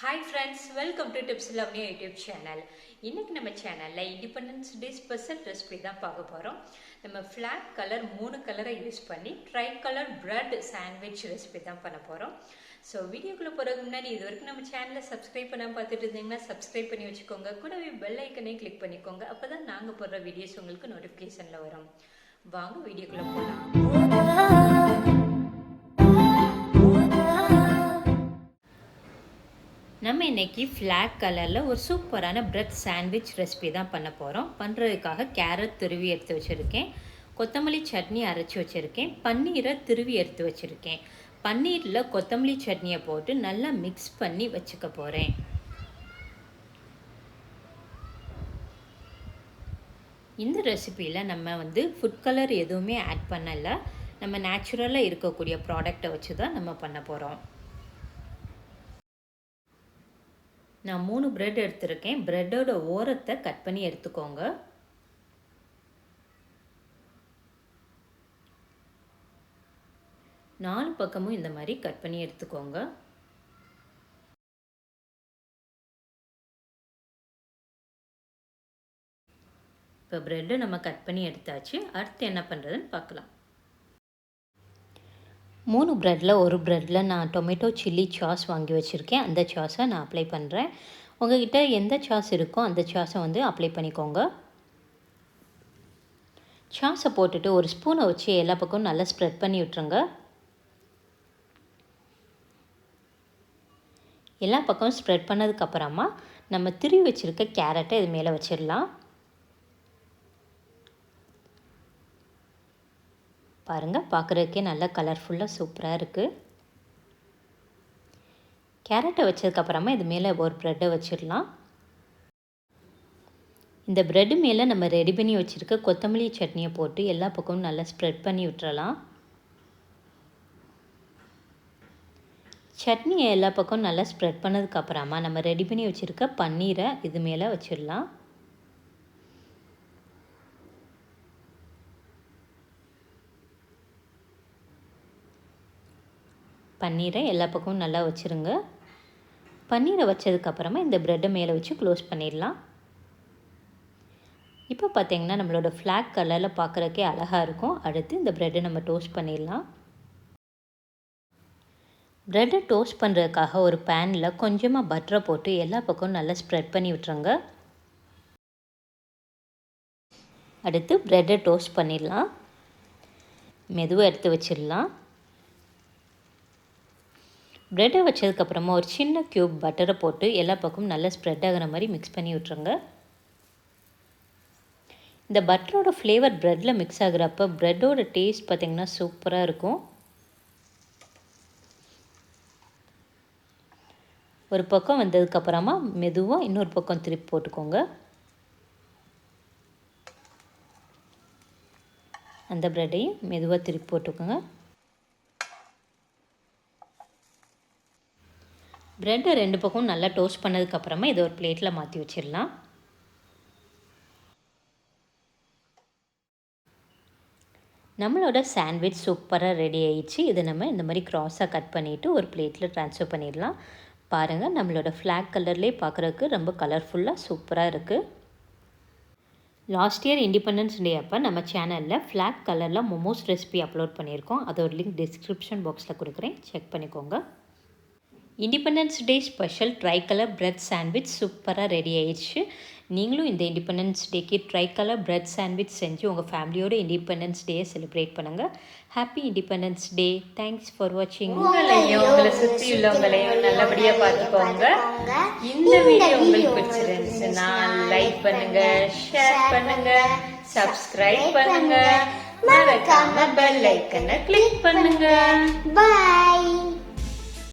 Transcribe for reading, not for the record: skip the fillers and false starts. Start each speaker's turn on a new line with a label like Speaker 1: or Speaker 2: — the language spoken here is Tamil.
Speaker 1: Hi friends, welcome to TipsLavanya YouTube channel. இன்னைக்கு நம்ம சேனல்ல இண்டிபெண்டன்ஸ் டே ஸ்பெஷல் ரெசிபி தான் பார்க்க போறோம். நம்ம flat கலர் 3 கலரை யூஸ் பண்ணி Tricolour Bread Sandwich ரெசிபி தான் பண்ண போறோம். சோ வீடியோக்குள்ள போறதுக்கு முன்னாடி இதுவரைக்கும் நம்ம சேனலை சப்ஸ்கிரைப் பண்ணாம பார்த்துட்டு இருந்தீங்கன்னா சப்ஸ்கிரைப் பண்ணி வச்சுக்கோங்க. கூடவே பெல் ஐகானை கிளிக் பண்ணிக்கோங்க. அப்பதான் நாங்க போடுற வீடியோஸ் உங்களுக்கு நோட்டிஃபிகேஷன்ல வரும். வாங்க வீடியோக்குள்ள போலாம். நம்ம இன்னைக்கு ஃப்ளாக் கலரில் ஒரு சூப்பரான பிரெட் சாண்ட்விச் ரெசிபி தான் பண்ண போகிறோம். பண்ணுறதுக்காக கேரட் துருவி எடுத்து வச்சுருக்கேன், கொத்தமல்லி சட்னி அரைச்சி வச்சுருக்கேன், பன்னீரை துருவி எடுத்து வச்சுருக்கேன். பன்னீரில் கொத்தமல்லி சட்னியை போட்டு நல்லா மிக்ஸ் பண்ணி வச்சுக்க போகிறேன். இந்த ரெசிபியில் நம்ம ஃபுட் கலர் எதுவுமே ஆட் பண்ணலை. நம்ம நேச்சுரலாக இருக்கக்கூடிய ப்ராடக்டை வச்சு தான் நம்ம பண்ண போகிறோம். நான் 3 பிரெட் எடுத்திருக்கேன். பிரெட்டோட ஓரத்தை கட் பண்ணி எடுத்துக்கோங்க. நாலு பக்கமும் இந்த மாதிரி கட் பண்ணி எடுத்துக்கோங்க. இப்போ பிரெட்டை நம்ம கட் பண்ணி எடுத்தாச்சு. அடுத்து என்ன பண்ணுறதுன்னு பார்க்கலாம். 3 ப்ரெட்டில் ஒரு ப்ரெட்டில் நான் டொமேட்டோ சில்லி சாஸ் வாங்கி வச்சுருக்கேன். அந்த சாஸை நான் அப்ளை பண்ணுறேன். உங்கள்கிட்ட எந்த சாஸ் இருக்கோ அந்த சாஸை அப்ளை பண்ணிக்கோங்க. சாஸை போட்டுட்டு ஒரு ஸ்பூனை வச்சு எல்லா பக்கமும் நல்லா ஸ்ப்ரெட் பண்ணி விட்டுருங்க. எல்லா பக்கமும் ஸ்ப்ரெட் பண்ணதுக்கப்புறமா நம்ம திருவி வச்சுருக்க கேரட்டை இது மேலே வச்சிடலாம். பாருங்கள், பார்க்குறதுக்கே நல்லா கலர்ஃபுல்லாக சூப்பராக இருக்குது. கேரட்டை வச்சதுக்கப்புறமா இது மேலே ஒரு ப்ரெட்டை வச்சிடலாம். இந்த ப்ரெட்டு மேலே நம்ம ரெடி பண்ணி வச்சுருக்க கொத்தமல்லி சட்னியை போட்டு எல்லா பக்கமும் நல்லா ஸ்ப்ரெட் பண்ணி விட்டுறலாம். சட்னியை எல்லா பக்கமும் நல்லா ஸ்ப்ரெட் பண்ணதுக்கப்புறமா நம்ம ரெடி பண்ணி வச்சுருக்க பன்னீரை இது மேலே வச்சிடலாம். பன்னீரை எல்லா பக்கமும் நல்லா வச்சுருங்க. பன்னீரை வச்சதுக்கப்புறமா இந்த ப்ரெட்டை மேலே வச்சு க்ளோஸ் பண்ணிடலாம். இப்போ பார்த்திங்கன்னா நம்மளோட ஃப்ளாக் கலரில் பார்க்குறக்கே அழகாக இருக்கும். அடுத்து இந்த ப்ரெட்டை நம்ம டோஸ்ட் பண்ணிடலாம். ப்ரெட்டை டோஸ்ட் பண்ணுறதுக்காக ஒரு பேனில் கொஞ்சமாக பட்டரை போட்டு எல்லா பக்கமும் நல்லா ஸ்ப்ரெட் பண்ணி விட்டுருங்க. அடுத்து ப்ரெட்டை டோஸ்ட் பண்ணிடலாம். மெதுவாக எடுத்து வச்சிடலாம். ப்ரெட்டை வச்சதுக்கப்புறமா ஒரு சின்ன க்யூப் பட்டரை போட்டு எல்லா பக்கமும் நல்லா ஸ்ப்ரெட் ஆகிற மாதிரி மிக்ஸ் பண்ணி விட்ருங்க. இந்த பட்டரோட ஃப்ளேவர் ப்ரெட்டில் மிக்ஸ் ஆகுறப்ப ப்ரெட்டோட டேஸ்ட் பார்த்திங்கன்னா சூப்பராக இருக்கும். ஒரு பக்கம் வந்ததுக்கப்புறமா மெதுவாக இன்னொரு பக்கம் திருப்பி போட்டுக்கோங்க. அந்த ப்ரெட்டையும் மெதுவாக திருப்பி போட்டுக்கோங்க. ப்ரெட்டை 2 பக்கம் நல்லா டோஸ்ட் பண்ணதுக்கப்புறமா இதை ஒரு பிளேட்டில் மாற்றி வச்சிடலாம். நம்மளோட சாண்ட்விச் சூப்பராக ரெடி ஆயிடுச்சு. இதை நம்ம இந்த மாதிரி க்ராஸாக கட் பண்ணிவிட்டு ஒரு பிளேட்டில் ட்ரான்ஸ்ஃபர் பண்ணிடலாம். பாருங்கள், நம்மளோட ஃப்ளாக் கலர்லேயே பார்க்குறதுக்கு ரொம்ப கலர்ஃபுல்லாக சூப்பராக இருக்குது. லாஸ்ட் இயர் இண்டிபெண்டன்ஸ் டே அப்போ நம்ம சேனலில் ஃப்ளாக் கலரில் மோமோஸ் ரெசிபி அப்லோட் பண்ணியிருக்கோம். அதோட லிங்க் டிஸ்கிரிப்ஷன் பாக்ஸில் கொடுக்குறேன், செக் பண்ணிக்கோங்க. Independence day special tricolour bread sandwich சூப்பராக ரெடி ஆயிடுச்சு. நீங்களும் இந்த இண்டிபெண்டன்ஸ் டேக்கு ட்ரைகலர் பிரெட் சாண்ட்விச் செஞ்சு உங்கள் ஃபேமிலியோட இண்டிபெண்டன்ஸ் டேயை செலிப்ரேட் பண்ணுங்கள். Happy independence day. Thanks for வாட்சிங். உங்களை சுற்றி உள்ளவங்களையும் நல்லபடியாக பார்த்துக்கோங்க. இந்த வீடியோ உங்களுக்கு பிடிச்சிருந்துச்சுன்னா லைக் பண்ணுங்கள், ஷேர் பண்ணுங்கள், சப்ஸ்கிரைப் பண்ணுங்கள், மறக்காம பெல் ஐக்கனை கிளிக் பண்ணுங்கள்.
Speaker 2: Bye.